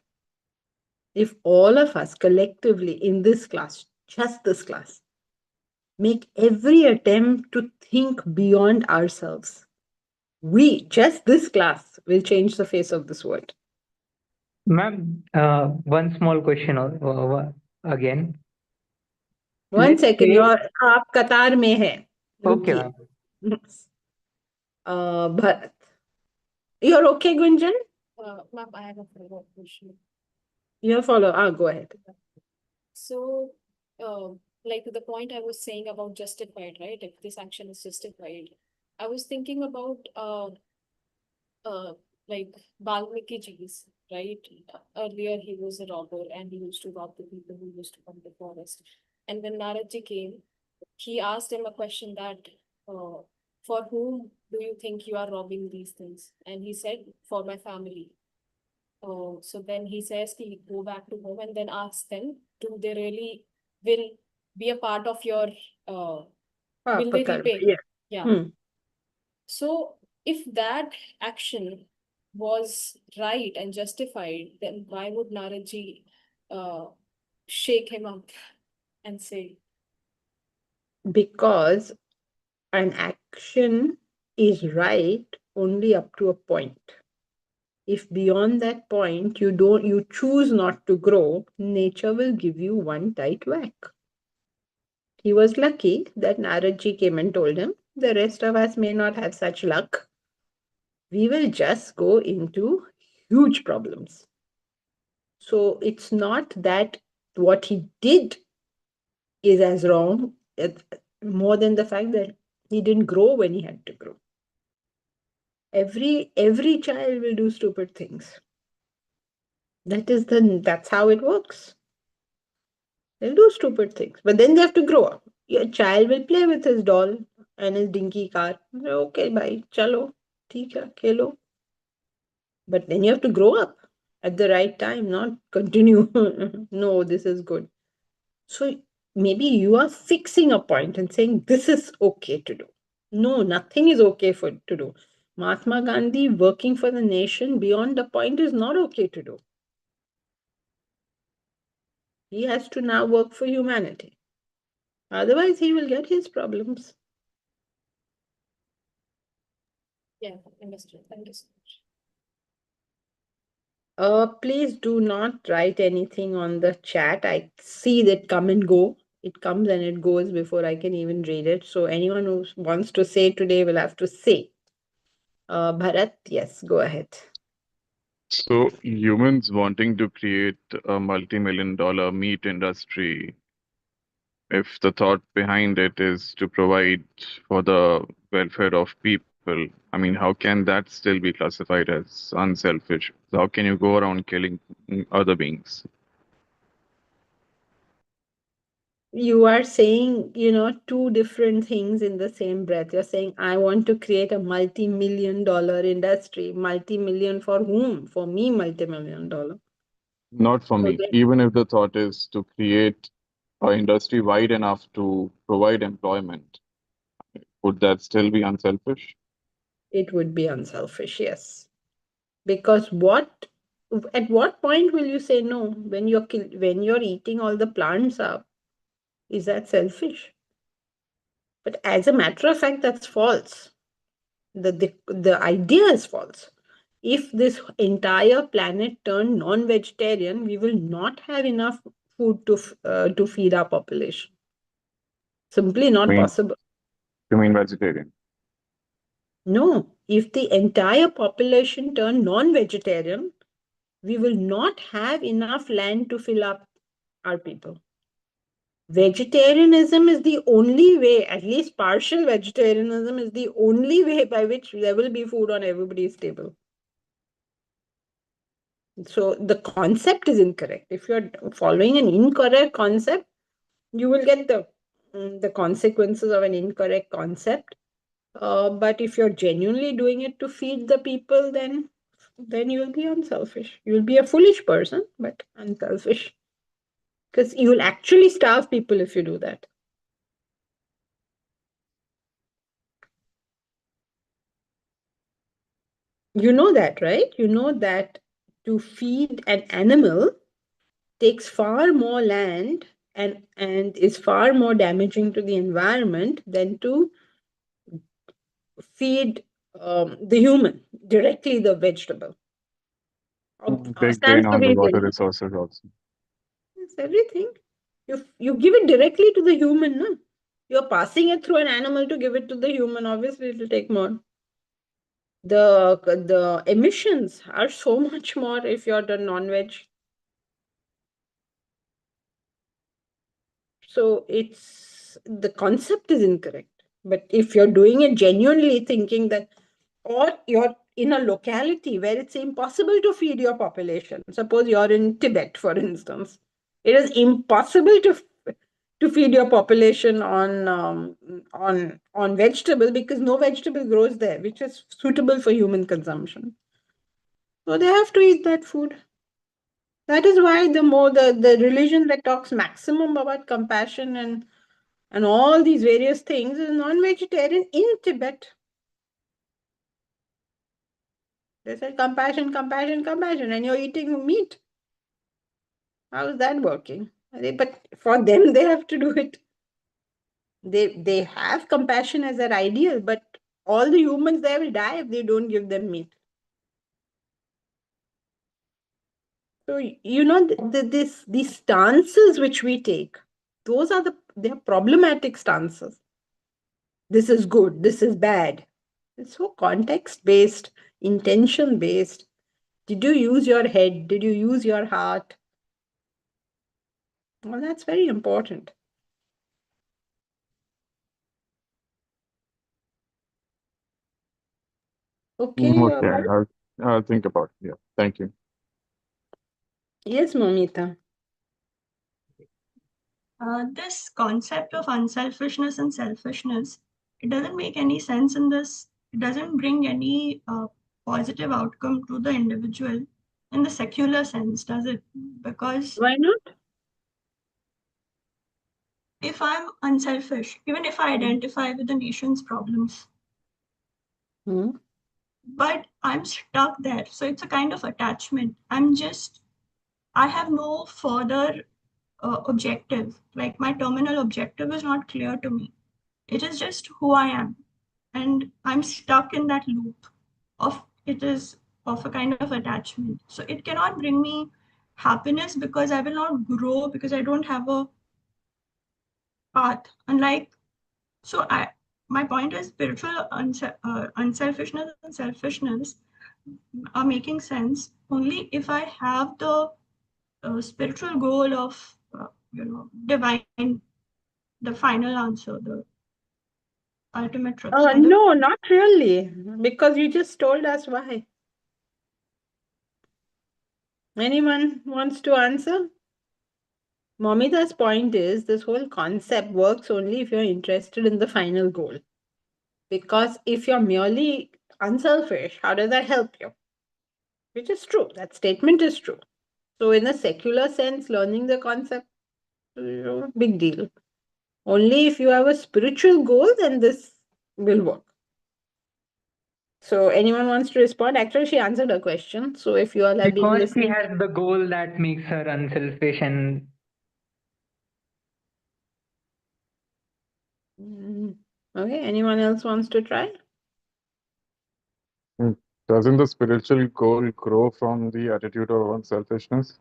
If all of us collectively in this class, just this class, make every attempt to think beyond ourselves, just this class, will change the face of this world. Ma'am, one small question again. One Let's second, say, आप कतार में है. okay, रुकिए. ma'am. Bharat. You're okay, Gunjan? Ma'am, I have a follow-up question. You follow. Go ahead. So, like the point I was saying about justified, right? If this action is justified, I was thinking about like Valmiki Ji's, right? Earlier he was a robber and he used to rob the people who used to come to the forest. And when Naradji came, he asked him a question that, for whom do you think you are robbing these things? And he said, for my family. So then he says, go back to home and then ask them, do they really will be a part of your, will they Pakarma, repay? yeah. Yeah. So if that action was right and justified, then why would Naradji shake him up and say, Because an action is right only up to a point. If beyond that point you choose not to grow, nature will give you one tight whack. He was lucky that Naradji came and told him, the rest of us may not have such luck. We will just go into huge problems. So it's not that what he did is as wrong, more than the fact that he didn't grow when he had to grow. Every child will do stupid things. That's how it works. They'll do stupid things, but then they have to grow up. Your child will play with his doll and his dinky car. Okay, bye, chalo, theek hai, khelo. But then you have to grow up at the right time, not continue. No, this is good. So maybe you are fixing a point and saying this is okay to do. No, nothing is okay to do. Mahatma Gandhi working for the nation beyond the point is not okay to do. He has to now work for humanity. Otherwise, he will get his problems. Yeah, understood. Thank you so much. Please do not write anything on the chat. I see that come and go. It comes and it goes before I can even read it. So anyone who wants to say today will have to say. Bharat, yes, go ahead. So humans wanting to create a multi-million-dollar meat industry, if the thought behind it is to provide for the welfare of people, I mean, how can that still be classified as unselfish? How can you go around killing other beings? You are saying, two different things in the same breath. You're saying, I want to create a multi-million-dollar industry. Multi-million for whom? For me, multi-million dollar. Not for me. Okay. Even if the thought is to create an industry wide enough to provide employment, would that still be unselfish? It would be unselfish, yes. Because at what point will you say no? When you're eating all the plants up, is that selfish? But as a matter of fact, that's false. The idea is false. If this entire planet turned non-vegetarian, we will not have enough food to feed our population. Simply not possible. You mean vegetarian? No, if the entire population turned non-vegetarian, we will not have enough land to fill up our people. Vegetarianism is the only way, at least partial vegetarianism is the only way by which there will be food on everybody's table. So the concept is incorrect. If you're following an incorrect concept, you will get the consequences of an incorrect concept. But if you're genuinely doing it to feed the people, then you'll be unselfish. You'll be a foolish person, but unselfish. Because you will actually starve people if you do that. You know that, right? You know that to feed an animal takes far more land and is far more damaging to the environment than to feed the human, directly the vegetable. Big drain Stands to on the water reason. resources also. It's everything. You give it directly to the human, no? You're passing it through an animal to give it to the human. Obviously, it will take more. The emissions are so much more if you're the non-veg. So it's the concept is incorrect. But if you're doing it genuinely thinking that, or you're in a locality where it's impossible to feed your population. Suppose you're in Tibet, for instance. It is impossible to feed your population on vegetable because no vegetable grows there, which is suitable for human consumption. So they have to eat that food. That is why the religion that talks maximum about compassion and all these various things is non-vegetarian in Tibet. They said compassion, compassion, compassion, and you're eating meat. How is that working? But for them, they have to do it. They have compassion as their ideal, but all the humans there will die if they don't give them meat. So, these stances which we take, they're problematic stances. This is good, this is bad. It's so context based, intention based. Did you use your head? Did you use your heart? Well, that's very important. Okay, Okay, I'll think about it. Yeah, thank you. yes, Momita. This concept of unselfishness and selfishness, it doesn't make any sense in this. It doesn't bring any positive outcome to the individual in the secular sense, does it? Because Why not? if I'm unselfish, even if I identify with the nation's problems, Hmm. but I'm stuck there. So it's a kind of attachment. I have no further objective. Like my terminal objective is not clear to me. It is just who I am. And I'm stuck in that loop of it is of a kind of attachment. So it cannot bring me happiness because I will not grow because I don't have a path. Unlike, so my point is spiritual unselfishness and selfishness are making sense only if I have the spiritual goal of divine, the final answer, the ultimate truth. So No, not really, because you just told us why. Anyone wants to answer? Momita's point is this whole concept works only if you're interested in the final goal. Because if you're merely unselfish, how does that help you? Which is true. That statement is true. So, in a secular sense, learning the concept, big deal. Only if you have a spiritual goal, then this will work. So, anyone wants to respond? Actually, she answered her question. So, if you all have been Because she listening, has the goal that makes her unselfish and okay, anyone else wants to try? Doesn't the spiritual goal grow from the attitude of unselfishness?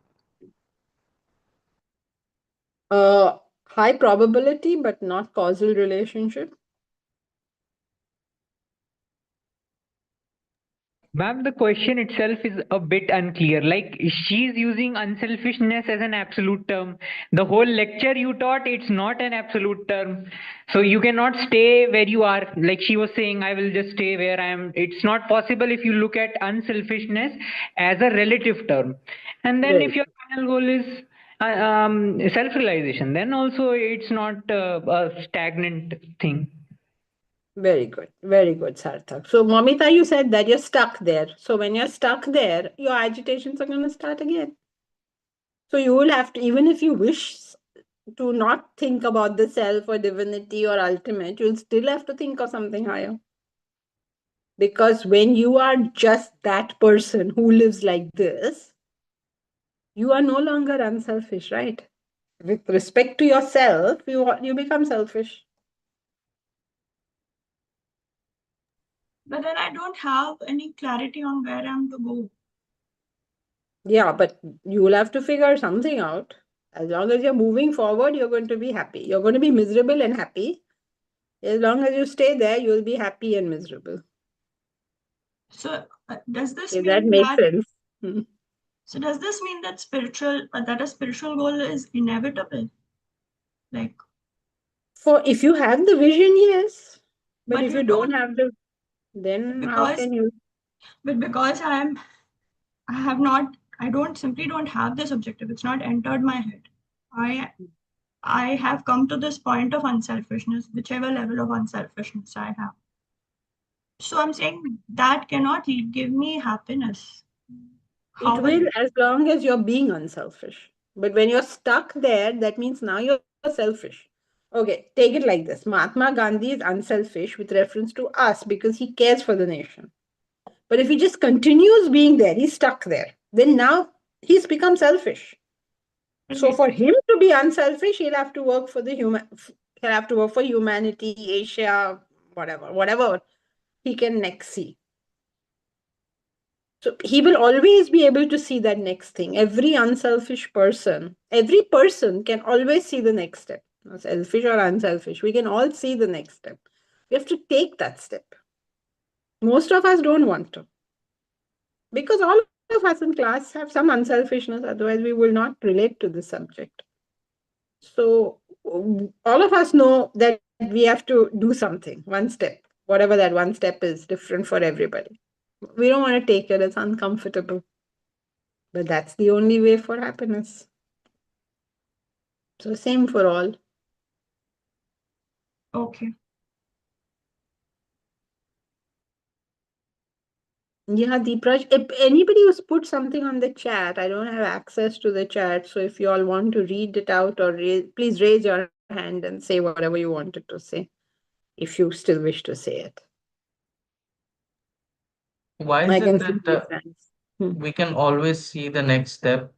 High probability, but not causal relationship. ma'am, the question itself is a bit unclear. Like she's using unselfishness as an absolute term. The whole lecture you taught, it's not an absolute term. So you cannot stay where you are. Like she was saying, I will just stay where I am. It's not possible if you look at unselfishness as a relative term. And then Very if your final goal is self-realization, then also it's not a stagnant thing. Very good. Very good, Sarthak. So, Momita, you said that you're stuck there. So, when you're stuck there, your agitations are going to start again. So, you will have to, even if you wish to not think about the self or divinity or ultimate, you'll still have to think of something higher. Because when you are just that person who lives like this, you are no longer unselfish, right? With respect to yourself, you become selfish. but then I don't have any clarity on where I'm to go. Yeah, but you will have to figure something out. As long as you're moving forward, you're going to be happy. You're going to be miserable and happy. As long as you stay there, you'll be happy and miserable. So does this If that mean makes that? sense. So does this mean that a spiritual goal is inevitable? Like, For if you have the vision, yes. But but if we you don't don't have the, then how because can you? but because I don't simply don't have this objective. It's not entered my head. I I have come to this point of unselfishness, whichever level of unselfishness I have. So I'm saying that cannot give me happiness. It How will will it? as long as you're being unselfish. But when you're stuck there, that means now you're selfish. Okay, take it like this. Mahatma Gandhi is unselfish with reference to us because he cares for the nation. But if he just continues being there, he's stuck there. Then now he's become selfish. So for him to be unselfish, he'll have to work for the human. He'll have to work for humanity, Asia, whatever he can next see. So he will always be able to see that next thing. Every person can always see the next step. Selfish or unselfish, we can all see the next step. We have to take that step. Most of us don't want to. Because all of us in class have some unselfishness, otherwise we will not relate to this subject. So all of us know that we have to do something, one step, whatever that one step is, different for everybody. We don't want to take it, it's uncomfortable. But that's the only way for happiness. So same for all. Okay. Yeah, Deepraj, if anybody who's put something on the chat, I don't have access to the chat. So if you all want to read it out or please raise your hand and say whatever you wanted to say, if you still wish to say it. Why I is can it see that your hands. we can always see the next step?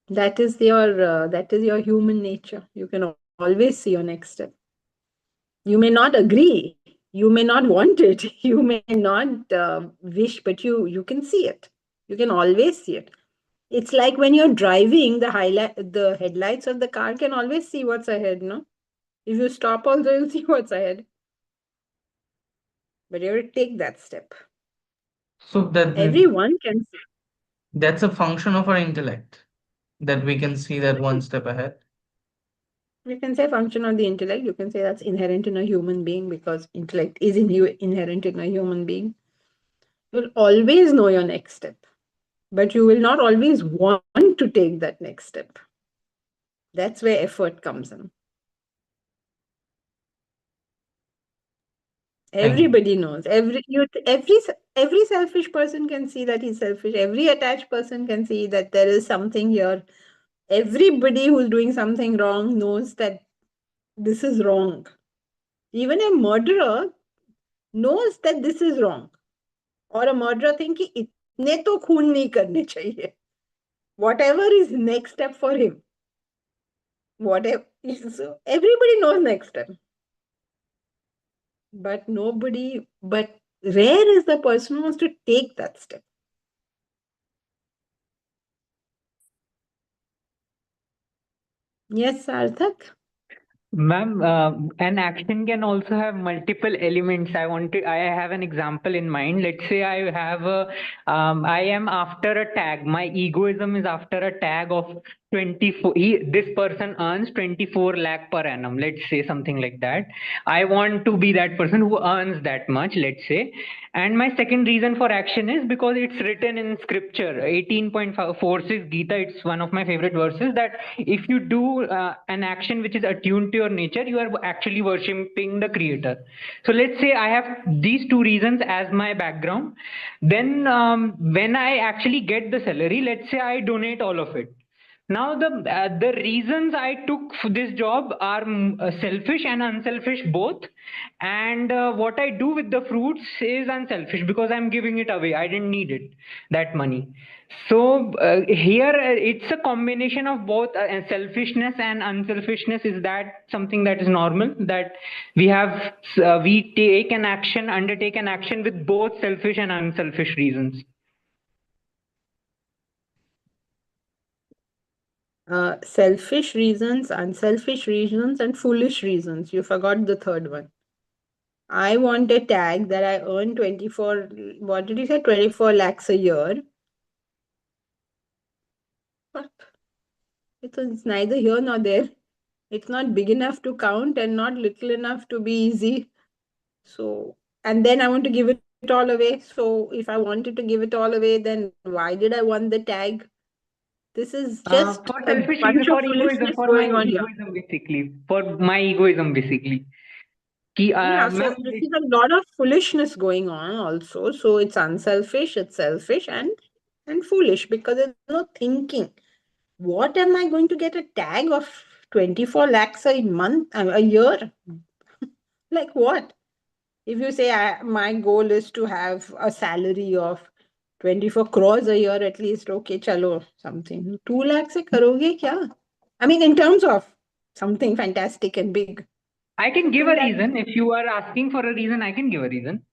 That is your human nature. You can always see your next step. You may not agree, you may not want it, you may not wish, but you can see it. You can always see it. It's like when you're driving, the headlights of the car can always see what's ahead, no? If you stop also, you'll see what's ahead. But you have to take that step. So Everyone can see. that's a function of our intellect, that we can see that one step ahead. You can say function of the intellect. You can say that's inherent in a human being because intellect is inherent in a human being. You'll always know your next step, but you will not always want to take that next step. That's where effort comes in. Thank you. Everybody knows. Every selfish person can see that he's selfish. Every attached person can see that there is something here. Everybody who's doing something wrong knows that this is wrong. Even a murderer knows that this is wrong. Or a murderer thinks कि इतने तो खून नहीं करने चाहिए. Whatever is next step for him. Whatever. So everybody knows next step. But rare is the person who wants to take that step. Yes, Sarthak? Ma'am, an action can also have multiple elements. I have an example in mind. Let's say I am after a tag. My egoism is after a tag of 24. This person earns 24 lakh per annum. Let's say something like that. I want to be that person who earns that much, let's say. And my second reason for action is because it's written in scripture. 18.46 Gita, it's one of my favorite verses, that if you do an action which is attuned to your nature, you are actually worshipping the creator. So let's say I have these two reasons as my background. Then when I actually get the salary, let's say I donate all of it. Now the reasons I took for this job are selfish and unselfish both, and what I do with the fruits is unselfish because I'm giving it away. I didn't need it, that money. So here it's a combination of both selfishness and unselfishness. Is that something that is normal, that we undertake an action with both selfish and unselfish reasons? Selfish reasons, unselfish reasons, and foolish reasons. You forgot the third one. I want a tag that I earn 24, what did you say, 24 lakhs a year. It's neither here nor there. It's not big enough to count and not little enough to be easy. So, and then I want to give it all away. So if I wanted to give it all away, then why did I want the tag? This is just For a selfish bunch reason, of for egoism, foolishness for my going on here. egoism, basically. For my egoism, basically. Yeah, so Ma'am, this is a lot of foolishness going on also. So it's unselfish, it's selfish and foolish because there's no thinking. What am I going to get a tag of 24 lakhs a month, a year? Like what? If you say my goal is to have a salary of 24 crores a year at least, okay, chalo, something. 2 lakhs se karoge kya? I mean, in terms of something fantastic and big. I can give 2 a lakhs. reason. If you are asking for a reason, I can give a reason.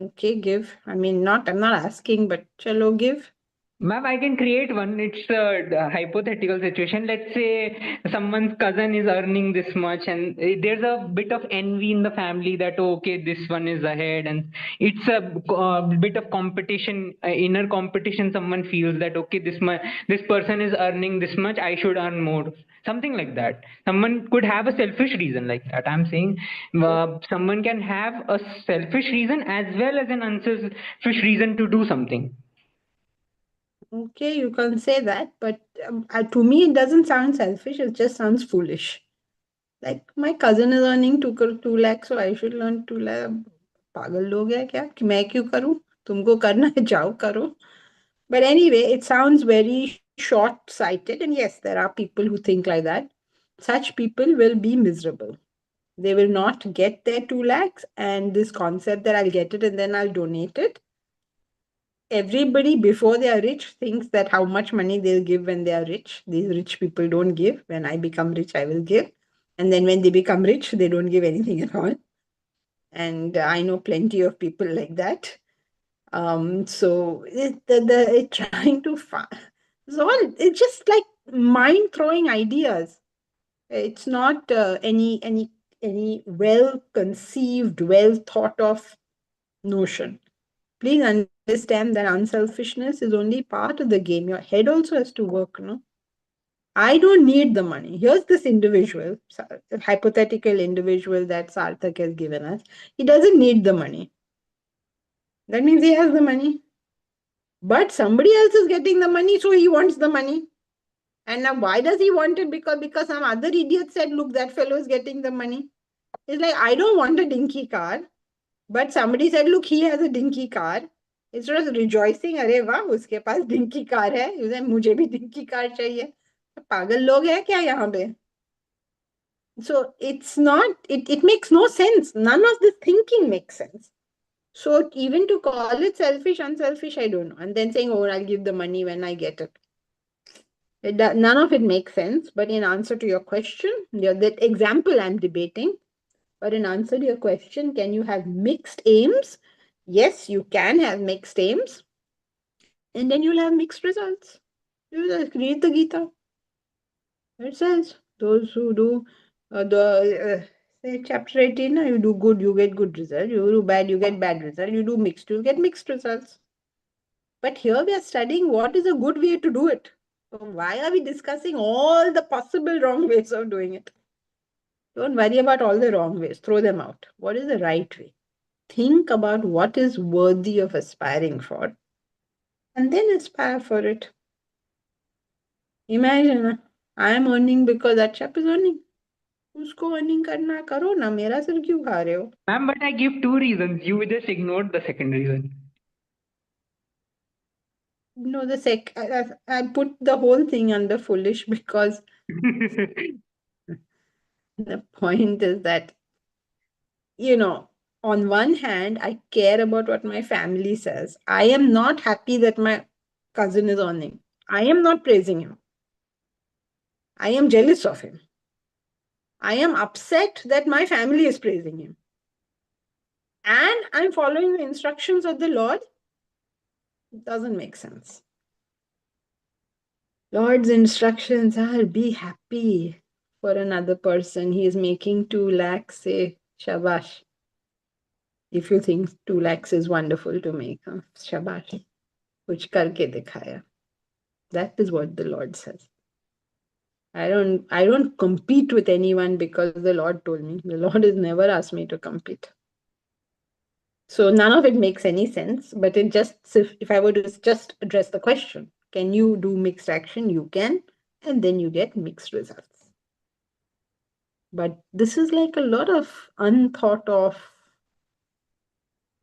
Okay, give. I mean, I'm not asking, but chalo, give. Ma'am, I can create one. It's a hypothetical situation. Let's say someone's cousin is earning this much, and there's a bit of envy in the family that, oh, okay, this one is ahead, and it's a bit of competition, inner competition. Someone feels that, okay, this person is earning this much, I should earn more. Something like that. Someone could have a selfish reason like that. I'm saying someone can have a selfish reason as well as an unselfish reason to do something. Okay, you can say that, but to me, it doesn't sound selfish. It just sounds foolish. Like my cousin is earning 2 lakhs, so I should learn 2 lakh. पागल लोग है क्या कि मैं क्यों करूं? तुमको करना है जाओ करो. But anyway, it sounds very short-sighted, and yes, there are people who think like that. Such people will be miserable. They will not get their 2 lakhs, and this concept that I'll get it and then I'll donate it. Everybody before they are rich thinks that how much money they'll give when they are rich. These rich people don't give. When I become rich, I will give. And then when they become rich, they don't give anything at all. And I know plenty of people like that. So it trying to it's just like mind throwing ideas. It's not any well conceived, well thought of notion. Please understand that unselfishness is only part of the game. Your head also has to work, no? I don't need the money. Here's this individual, hypothetical individual that Sarthak has given us. He doesn't need the money. That means he has the money. But somebody else is getting the money, so he wants the money. And now why does he want it? Because some other idiot said, look, that fellow is getting the money. It's like, I don't want a dinky car. But somebody said, look, he has a dinky car. Instead of rejoicing, अरे वाह उसके पास dinky car है, मुझे भी dinky car चाहिए. पागल लोग हैं क्या यहाँ पे? So it's not, it makes no sense. None of this thinking makes sense. So even to call it selfish, unselfish, I don't know. And then saying, oh, I'll give the money when I get it. None of it makes sense. But in answer to your question, that example I'm debating, but in answer to your question, can you have mixed aims? Yes, you can have mixed aims. And then you'll have mixed results. You just read the Gita. It says, those who do say chapter 18, you do good, you get good result. You do bad, you get bad result. You do mixed, you get mixed results. But here we are studying what is a good way to do it. So why are we discussing all the possible wrong ways of doing it? Don't worry about all the wrong ways. Throw them out. What is the right way? Think about what is worthy of aspiring for and then aspire for it. Imagine, I am earning because that chap is earning. उसको earning करना करो ना, मेरा सिर क्यों खा रहे हो? Ma'am, but I give two reasons. You just ignored the second reason. No, I put the whole thing under foolish because the point is that, on one hand, I care about what my family says. I am not happy that my cousin is earning. I am not praising him. I am jealous of him. I am upset that my family is praising him. And I'm following the instructions of the Lord. It doesn't make sense. Lord's instructions are be happy for another person. He is making 2 lakhs, say, shabash. If you think 2 lakhs is wonderful to make, shabash. Kuch karke dikhaya. That is what the Lord says. I don't compete with anyone because the Lord told me. The Lord has never asked me to compete. So none of it makes any sense, but if I were to just address the question, can you do mixed action? You can, and then you get mixed results. But this is like a lot of unthought of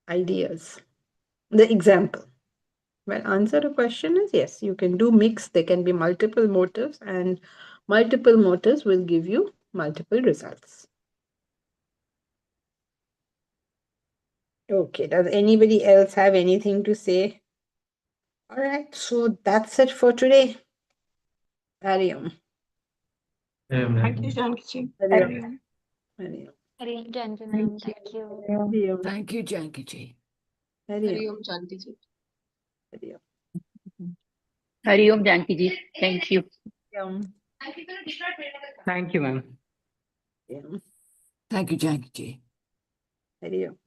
ideas. The example. Well, answer to question is yes, you can do mixed. There can be multiple motives, and multiple motives will give you multiple results. Okay, does anybody else have anything to say? All right, so that's it for today. Hari Om. Thank you, Janki. Hari Om. Hari Om. Hare gentlemen, thank you. Hari Om. Thank you, Janki ji. Hari Om. Om Janki ji. Hari Om. Hari Om, Janki ji. Thank you. Thank you, ma'am. Hari Om. Thank you, Janki ji. Hari Om.